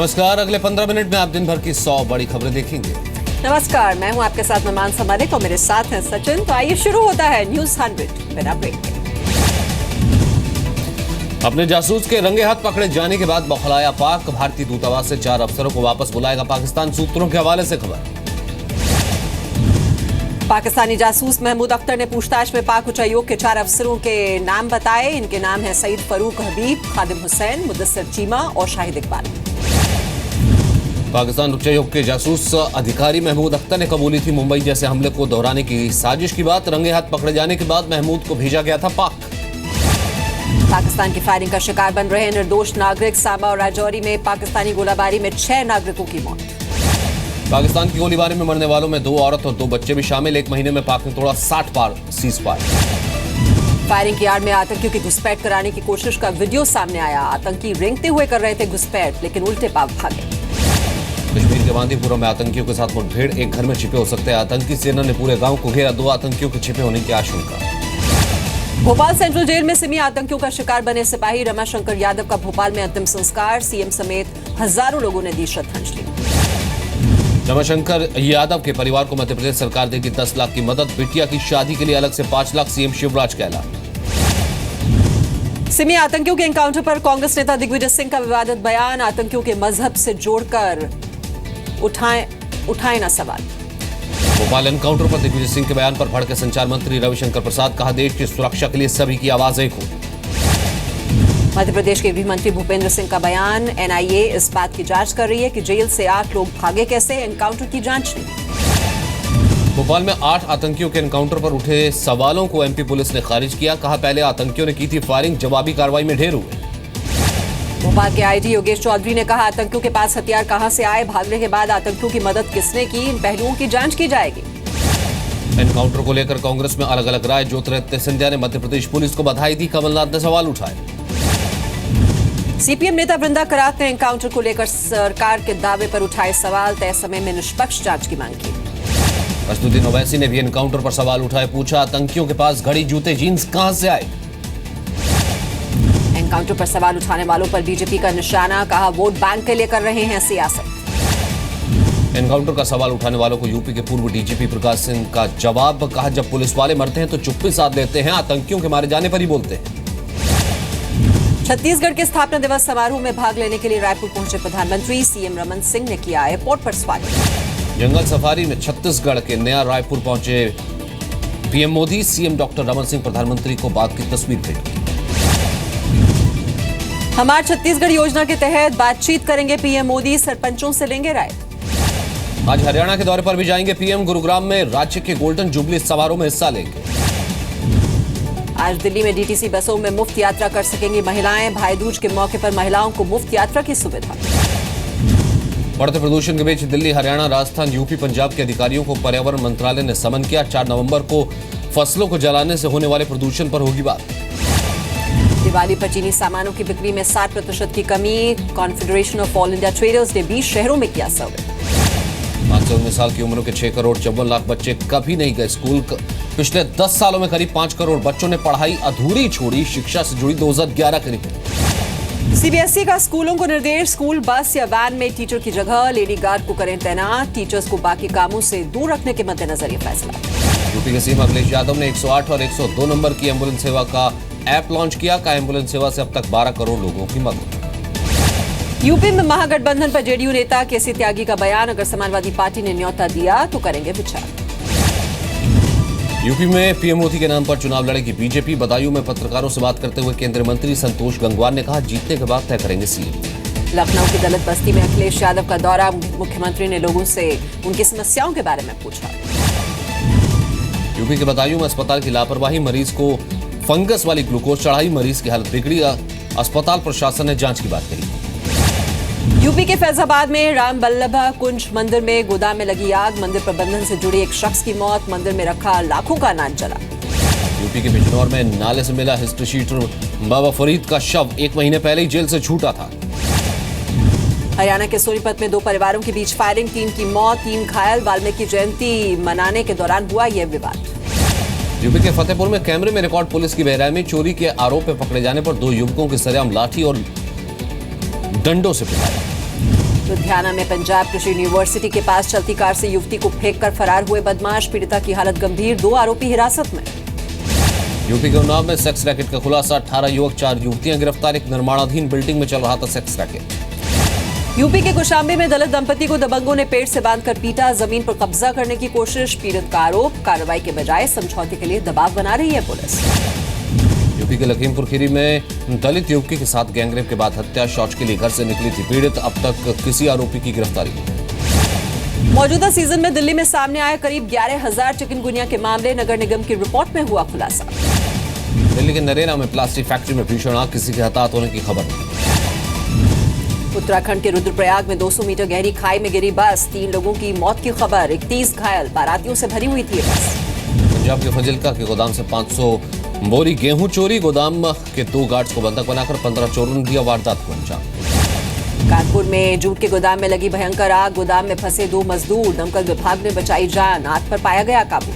नमस्कार। अगले 15 मिनट में आप दिन भर की 100 बड़ी खबरें देखेंगे। नमस्कार, मैं हूं आपके साथ मेहमान समानिक और मेरे साथ हैं सचिन। तो आइए शुरू होता है न्यूज 100 बिना ब्रेक के। अपने जासूस के रंगे हाथ पकड़े जाने के बाद बौखलाया पाक। भारतीय दूतावास से 4 अफसरों को वापस बुलाएगा पाकिस्तान। सूत्रों के हवाले से खबर। पाकिस्तानी जासूस महमूद अख्तर ने पूछताछ में पाक उच्चायोग के 4 अफसरों के नाम बताए। इनके नाम हैं सईद फरूक हबीब, खादिम हुसैन, मुदस्सिर चीमा और शाहिद इकबाल। पाकिस्तान उच्चायोग के जासूस अधिकारी महमूद अख्तर ने कबूली थी मुंबई जैसे हमले को दोहराने की साजिश की बात। रंगे हाथ पकड़े जाने के बाद महमूद को भेजा गया था पाक। पाकिस्तान की फायरिंग का शिकार बन रहे निर्दोष नागरिक। सांबा और राजौरी में पाकिस्तानी गोलाबारी में 6 नागरिकों की मौत। पाकिस्तान की गोलीबारी में मरने वालों में 2 औरत और 2 बच्चे भी शामिल। 1 महीने में पाक ने तोड़ा 60 पार सीज फायर। फायरिंग की आड़ में आतंकियों की घुसपैठ कराने की कोशिश का वीडियो सामने आया। आतंकी रेंगते हुए कर रहे थे घुसपैठ, लेकिन उल्टे पाव भागे। कश्मीर के बांदीपुरा में आतंकियों के साथ मुठभेड़। एक घर में छिपे हो सकते हैं आतंकी। सेना ने पूरे गांव को घेरा। 2 आतंकियों के छिपे होने की आशंका। भोपाल सेंट्रल जेल में सिमी आतंकियों का शिकार बने सिपाही रमाशंकर यादव का भोपाल में अंतिम संस्कार। सीएम समेत हजारों लोगों ने दी श्रद्धांजलि। रमाशंकर यादव के परिवार को मध्य प्रदेश सरकार देगी 10 लाख की मदद। बिटिया की शादी के लिए अलग से 5 लाख। सीएम शिवराज का ऐलान। सिमी आतंकियों के एनकाउंटर पर कांग्रेस नेता दिग्विजय सिंह का विवादित बयान। आतंकियों के मजहब से जोड़कर उठाए ना सवाल। भोपाल एनकाउंटर पर दिग्विजय सिंह के बयान पर भड़के संचार मंत्री रविशंकर प्रसाद। कहा, देश की सुरक्षा के लिए सभी की आवाज एक हो। मध्य प्रदेश के गृह मंत्री भूपेंद्र सिंह का बयान। एनआईए इस बात की जांच कर रही है कि जेल से 8 लोग भागे कैसे। एनकाउंटर की जांच नहीं। भोपाल में 8 आतंकियों के एनकाउंटर पर उठे सवालों को एमपी पुलिस ने खारिज किया। कहा, पहले आतंकियों ने की थी फायरिंग, जवाबी कार्रवाई में ढेर हुए। भोपाल के आईजी योगेश चौधरी ने कहा, आतंकियों के पास हथियार कहां से आए, भागने के बाद आतंकियों की मदद किसने की, इन पहलुओं की जांच की जाएगी। एनकाउंटर को लेकर कांग्रेस में अलग अलग राय। ज्योतिरादित्य सिंधिया ने मध्य प्रदेश पुलिस को बधाई दी। कमलनाथ ने सवाल उठाए। सीपीएम नेता वृंदा करात ने एनकाउंटर को लेकर सरकार के दावे पर उठाए सवाल। तय समय में निष्पक्ष जांच की मांग की। असदुद्दीन ओवैसी ने भी एनकाउंटर पर सवाल उठाए। पूछा, आतंकियों के पास घड़ी, जूते, जीन्स कहां से आए। एनकाउंटर पर सवाल उठाने वालों पर बीजेपी का निशाना। कहा, वोट बैंक के लिए कर रहे हैं सियासत। एनकाउंटर का सवाल उठाने वालों को यूपी के पूर्व डीजीपी प्रकाश सिंह का जवाब। कहा, जब पुलिस वाले मरते हैं तो चुप्पी साध लेते हैं, आतंकियों के मारे जाने पर ही बोलते हैं। छत्तीसगढ़ के स्थापना दिवस समारोह में भाग लेने के लिए रायपुर पहुंचे प्रधानमंत्री। सीएम रमन सिंह ने किया एयरपोर्ट पर स्वागत। जंगल सफारी में छत्तीसगढ़ के नया रायपुर पहुंचे PM Modi. CM doctor Raman Singh प्रधानमंत्री को बाद की तस्वीर भेजी। हमार छत्तीसगढ़ योजना के तहत बातचीत करेंगे पीएम मोदी। सरपंचों से लेंगे राय। आज हरियाणा के दौरे पर भी जाएंगे पीएम। गुरुग्राम में राज्य के गोल्डन जुबली समारोह में हिस्सा लेंगे। आज दिल्ली में डीटीसी बसों में मुफ्त यात्रा कर सकेंगी महिलाएं। भाई दूज के मौके पर महिलाओं को मुफ्त यात्रा की सुविधा। बढ़ते प्रदूषण के बीच दिल्ली, हरियाणा, राजस्थान, यूपी, पंजाब के अधिकारियों को पर्यावरण मंत्रालय ने समन किया। 4 नवंबर को फसलों को जलाने से होने वाले प्रदूषण पर होगी बात। दिवाली पर चीनी सामानों की बिक्री में 60% की कमी। Confederation of all India traders ने 20 शहरों में किया सर्वे। 5 से 19 साल की उम्र के 6 करोड़ 54 लाख बच्चे कभी नहीं गए स्कूल। पिछले 10 सालों में करीब 5 करोड़ बच्चों ने पढ़ाई अधूरी छोड़ी। शिक्षा से जुड़ी 2011 की रिपोर्ट। सीबीएसई का स्कूलों को निर्देश। स्कूल बस या वैन में टीचर की जगह लेडी गार्ड को करें तैनात। टीचर्स को बाकी कामों से दूर रखने के मद्देनजर ये फैसला। यूपी के सीएम अखिलेश यादव ने 108 और 102 नंबर की एम्बुलेंस सेवा का ऐप लॉन्च किया। का एम्बुलेंस सेवा से अब तक 12 करोड़ लोगों की मदद। यूपी में महागठबंधन पर जेडीयू नेता केसी त्यागी का बयान। अगर समाजवादी पार्टी ने न्योता दिया तो करेंगे विचार। यूपी में पीएम मोदी के नाम पर चुनाव लड़ेगी बीजेपी। बदायूं में पत्रकारों से बात करते हुए केंद्रीय मंत्री संतोष गंगवार ने कहा, जीतने के बाद तय करेंगे सीएम। लखनऊ की दलित बस्ती में अखिलेश यादव का दौरा। मुख्यमंत्री ने लोगों से उनकी समस्याओं के बारे में पूछा। यूपी के बदायूं में अस्पताल की लापरवाही। मरीज को फंगस वाली ग्लूकोज चढ़ाई। मरीज की हालत बिगड़ी। अस्पताल प्रशासन ने जांच की बात कही। यूपी के फैजाबाद में राम बल्लभ कुंज मंदिर में गोदाम में लगी आग। मंदिर प्रबंधन से जुड़ी एक शख्स की मौत। मंदिर में रखा लाखों का अनाज जला। यूपी के बिजनौर में नाले से मिला हिस्ट्री शीटर बाबा फरीद का शव। 1 महीने पहले ही जेल से छूटा था। हरियाणा के सोनीपत में 2 परिवारों के बीच फायरिंग। 3 की मौत, 3 घायल। वाल्मीकि जयंती मनाने के दौरान हुआ यह विवाद। यूपी के फतेहपुर में कैमरे में रिकॉर्ड पुलिस की बेरहमी। चोरी के आरोप में पकड़े जाने पर 2 युवकों की सरेआम लाठी और डंडों से पिटाई। लुधियाना में पंजाब कृषि यूनिवर्सिटी के पास चलती कार से युवती को फेंककर फरार हुए बदमाश, पीड़िता की हालत गंभीर, 2 आरोपी हिरासत में। यूपी के उन्नाव में सेक्स रैकेट का खुलासा, 18 युवक 4 युवतियां गिरफ्तार, एक निर्माणाधीन बिल्डिंग में चल रहा था सेक्स रैकेट। यूपी के कौशाम्बी में दलित दंपति को दबंगों ने पेट से बांधकर पीटा, जमीन पर कब्जा करने की कोशिश, पीड़ित का आरोप, कार्रवाई के बजाय समझौते के लिए दबाव बना रही है पुलिस। यूपी के लखीमपुर खीरी में दलित युवती के साथ गैंगरेप के बाद हत्या, शौच के लिए घर से निकली थी पीड़ित, अब तक किसी आरोपी की गिरफ्तारी नहीं। मौजूदा सीजन में दिल्ली में सामने आए करीब 11,000 चिकनगुनिया के मामले, नगर निगम की रिपोर्ट में हुआ खुलासा। दिल्ली के नरेला में प्लास्टिक फैक्ट्री में भीषण आग, किसी के हताहत होने की खबर नहीं। उत्तराखंड के रुद्रप्रयाग में 200 मीटर गहरी खाई में गिरी बस, 3 लोगों की मौत की खबर, 31 घायल, बारातियों से भरी हुई थी बस। पंजाब के फजिल्का के गोदाम से 500 बोरी गेहूं चोरी, गोदाम के 2 गार्ड्स को बंधक बनाकर 15 चोरों ने दिया वारदात को अंजाम। कानपुर में जूट के गोदाम में लगी भयंकर आग, गोदाम में फंसे 2 मजदूर, दमकल विभाग ने बचाई जान, आग पर पाया गया काबू।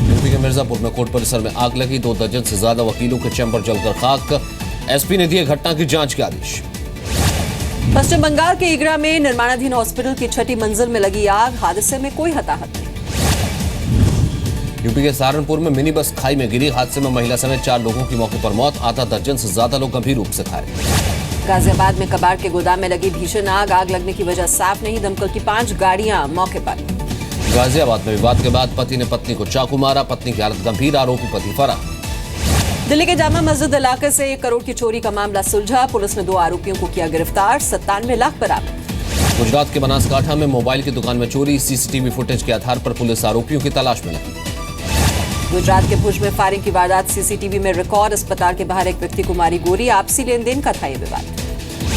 यूपी के मिर्जापुर में कोर्ट परिसर में आग लगी, 2 दर्जन से ज्यादा वकीलों के चैम्बर जलकर खाक, एसपी ने दिए घटना की जांच के आदेश। पश्चिम बंगाल के इगरा में निर्माणाधीन हॉस्पिटल की 6ठी मंजिल में लगी आग, हादसे में कोई हताहत नहीं। यूपी के सहारनपुर में मिनी बस खाई में गिरी, हादसे में महिला समेत 4 लोगों की मौके पर मौत, आधा दर्जन से ज्यादा लोग गंभीर रूप से घायल। गाजियाबाद में कबाड़ के गोदाम में लगी भीषण आग, आग लगने की वजह साफ नहीं, दमकल की 5 गाड़ियां मौके पर। गाजियाबाद में विवाद के बाद पति ने पत्नी को चाकू मारा, पत्नी की हालत गंभीर, आरोपी पति फरार। दिल्ली के जामा मस्जिद इलाके से 1 करोड़ की चोरी का मामला सुलझा, पुलिस ने 2 आरोपियों को किया गिरफ्तार, 97 लाख बरामद। गुजरात के बनासकांठा में मोबाइल की दुकान में चोरी, सीसीटीवी फुटेज के आधार पर पुलिस आरोपियों की तलाश में लगी। गुजरात के भुज में फायरिंग की वारदात सीसीटीवी में रिकॉर्ड, अस्पताल के बाहर एक व्यक्ति को मारी गोली, आपसी लेन देन का था ये विवाद।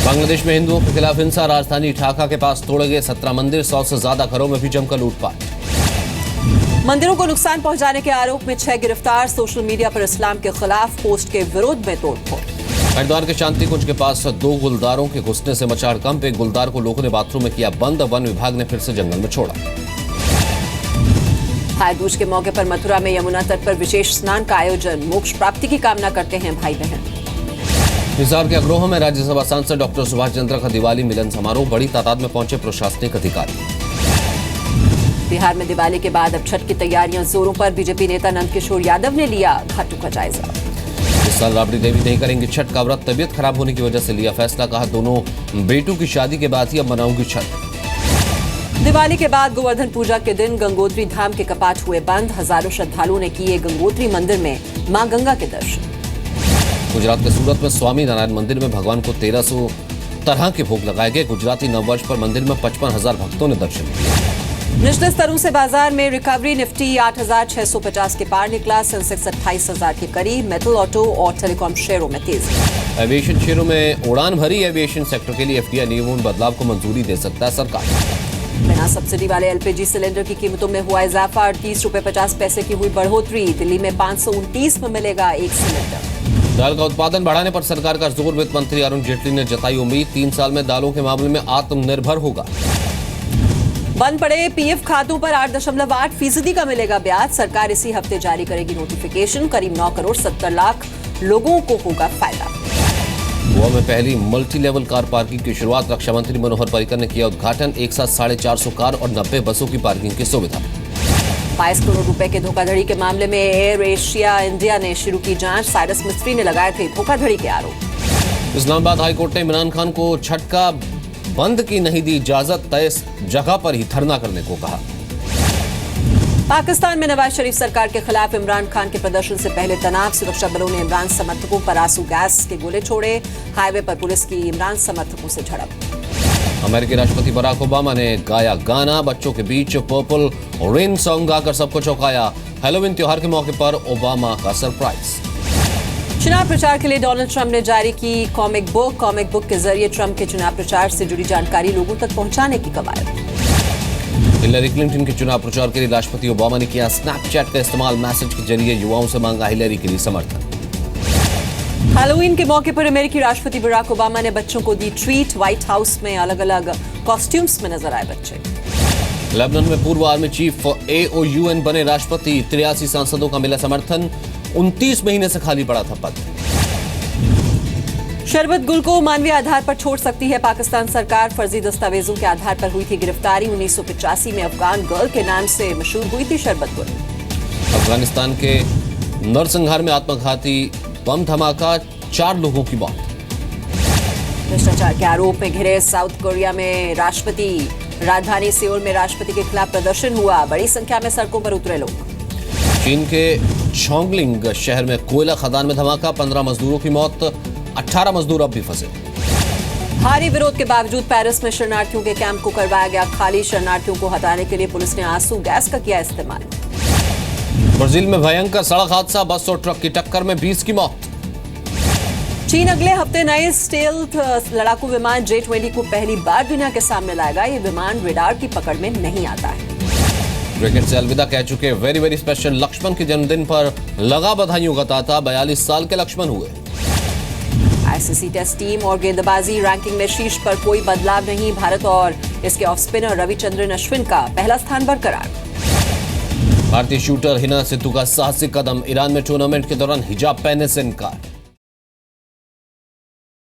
बांग्लादेश में हिंदुओं के खिलाफ हिंसा, राजधानी ढाका के पास तोड़े गए 17 मंदिर, 100 से ज्यादा घरों में भी जमकर लूटपाट। मंदिरों को नुकसान पहुंचाने के आरोप में 6 गिरफ्तार, सोशल मीडिया पर इस्लाम के खिलाफ पोस्ट के विरोध में तोड़फोड़। हरिद्वार के शांति कुंज के पास 2 गुलदारों के घुसने से मचा हड़कंप, एक गुलदार को लोगों ने बाथरूम में किया बंद, वन विभाग ने फिर से जंगल में छोड़ा। भाई दूज के मौके पर मथुरा में यमुना तट पर विशेष स्नान का आयोजन, मोक्ष प्राप्ति की कामना करते हैं भाई बहन। हिसार के अग्रोह में राज्यसभा सांसद डॉक्टर सुभाष चंद्र का दिवाली मिलन समारोह, बड़ी तादाद में पहुंचे प्रशासनिक अधिकारी। बिहार में दिवाली के बाद अब छठ की तैयारियां जोरों पर, बीजेपी नेता नंदकिशोर यादव ने लिया घाटों का जायजा। इस साल राबड़ी देवी नहीं करेंगे छठ का व्रत, तबीयत खराब होने की वजह से लिया फैसला, कहा दोनों बेटों की शादी के बाद ही अब मनाऊंगी छठ। दिवाली के बाद गोवर्धन पूजा के दिन गंगोत्री धाम के कपाट हुए बंद, हजारों श्रद्धालुओं ने किए गंगोत्री मंदिर में मां गंगा के दर्शन। गुजरात के सूरत में स्वामी नारायण मंदिर में भगवान को 1300 तरह के भोग लगाए गए, गुजराती नववर्ष पर मंदिर में 55,000 भक्तों ने दर्शन किए। निचले स्तरों से बाजार में रिकवरी, निफ्टी 8,650 के पार निकला, सेंसेक्स 28,000 के करीब, मेटल, ऑटो और टेलीकॉम शेयरों में तेजी। एविएशन शेयरों में उड़ान भरी, एविएशन सेक्टर के लिए एफडीआई नियमों में बदलाव को मंजूरी दे सकता है सरकार। बिना सब्सिडी वाले एलपीजी सिलेंडर की कीमतों में हुआ इजाफा, 38.50 रुपए की हुई बढ़ोतरी, दिल्ली में 529 में मिलेगा 1 सिलेंडर। दाल का उत्पादन बढ़ाने पर सरकार का जोर, वित्त मंत्री अरुण जेटली ने जताई उम्मीद, 3 साल में दालों के मामले में आत्मनिर्भर होगा। बंद पड़े पीएफ खातों पर 8.8% का मिलेगा ब्याज, सरकार इसी हफ्ते जारी करेगी नोटिफिकेशन, करीब 9 करोड़ 70 लाख लोगों को होगा फायदा। गोवा में पहली मल्टी लेवल कार पार्किंग की शुरुआत, रक्षा मंत्री मनोहर पर्रिकर ने किया उद्घाटन, एक साथ 450 कार और 90 बसों की पार्किंग की सुविधा। 22 करोड़ रुपए के धोखाधड़ी के मामले में एयर एशिया इंडिया ने शुरू की जांच, साइरस मिस्त्री ने लगाए थे धोखाधड़ी के आरोप। इस्लामाबाद हाईकोर्ट ने इमरान खान को छठ का बंद की नहीं दी इजाजत, तय जगह पर ही धरना करने को कहा। पाकिस्तान में नवाज शरीफ सरकार के खिलाफ इमरान खान के प्रदर्शन से पहले तनाव, सुरक्षा बलों ने इमरान समर्थकों पर आंसू गैस के गोले छोड़े, हाईवे पर पुलिस की इमरान समर्थकों से झड़प। अमेरिकी राष्ट्रपति बराक ओबामा ने गाया गाना, बच्चों के बीच पर्पल रेन सॉन्ग गाकर सबको चौंकाया, हैलोवीन त्योहार के मौके पर ओबामा का सरप्राइज। चुनाव प्रचार के लिए डोनाल्ड ट्रंप ने जारी की कॉमिक बुक के जरिए ट्रंप के चुनाव प्रचार से जुड़ी जानकारी लोगों तक पहुंचाने की कवायद। हिलरी क्लिंटन के चुनाव प्रचार के लिए राष्ट्रपति ओबामा ने किया स्नैपचैट का इस्तेमाल, मैसेज के जरिए युवाओं से मांगा हिलरी के लिए समर्थन। हैलोवीन के मौके पर अमेरिकी राष्ट्रपति बराक ओबामा ने बच्चों को दी ट्रीट, व्हाइट हाउस में अलग अलग कॉस्ट्यूम्स में नजर आए बच्चे। लेबनान में पूर्व आर्मी चीफ AOUN बने राष्ट्रपति, 83 सांसदों का मिला समर्थन, 29 महीने से खाली पड़ा था पद। शरबत गुल को मानवीय आधार पर छोड़ सकती है पाकिस्तान सरकार। फर्जी दस्तावेजों के आधार पर हुई थी गिरफ्तारी। 1985 में अफगान गर्ल के नाम से मशहूर हुई थी शरबत गुल। अफगानिस्तान के नरसंहार में आत्मघाती बम धमाका, 4 लोगों की मौत। भ्रष्टाचार के आरोप में घिरे साउथ कोरिया में राष्ट्रपति। राजधानी सियोल में राष्ट्रपति के खिलाफ प्रदर्शन हुआ। बड़ी संख्या में सड़कों पर उतरे लोग। चीन के चोंगलिंग शहर में कोयला खदान में धमाका, 15 मजदूरों की मौत, 18 मजदूर अब भी फंसे। भारी विरोध के बावजूद पेरिस में शरणार्थियों के कैंप को करवाया गया खाली। शरणार्थियों को हटाने के लिए पुलिस ने आंसू गैस का किया इस्तेमाल। ब्राजील में भयंकर सड़क हादसा, बस और ट्रक की टक्कर में 20 की मौत। चीन अगले हफ्ते नए स्टेल्थ लड़ाकू विमान J-20 को पहली बार दुनिया के सामने लाएगा। ये विमान रडार की पकड़ में नहीं आता है। क्रिकेट से अलविदा कह चुके वेरी वेरी स्पेशल लक्ष्मण के जन्मदिन पर लगा बधाइयों का तांता। 42 साल के लक्ष्मण हुए। आईसीसी टेस्ट टीम और गेंदबाजी रैंकिंग में शीर्ष पर कोई बदलाव नहीं। भारत और इसके ऑफ स्पिनर रविचंद्रन अश्विन का पहला स्थान बरकरार। भारतीय शूटर हिना सिद्धू का साहसिक कदम, ईरान में टूर्नामेंट के दौरान हिजाब पहनने से इनकार।